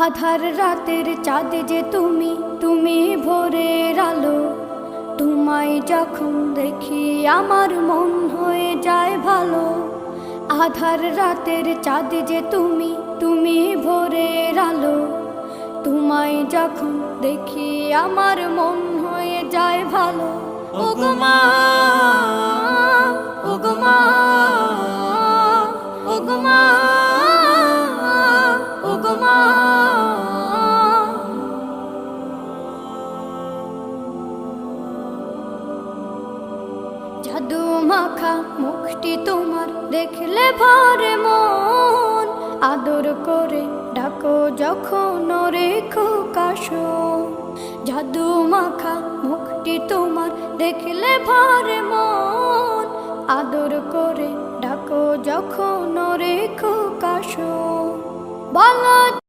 আধার রাতের চাঁদ যে তুমি, তুমি ভোরের আলো। তোমায় যখন দেখি আমার মন হয়ে যায় ভালো। আধার রাতের চাঁদ যে তুমি, তুমি ভোরের আলো। তোমায় যখন দেখি আমার মন হয়ে যায় ভালো। ওগো মা, ওগো মা, ওগো মা, ওগো মা। জাদু মাখা মুখটি তোমার দেখলে ভরে মন। আদর করে ডাকো যখন রেখো কাশন। জাদু মাখা মুখটি তোমার দেখলে ভরে মন। আদর করে ডাকো যখন রেখো কাশন। বলো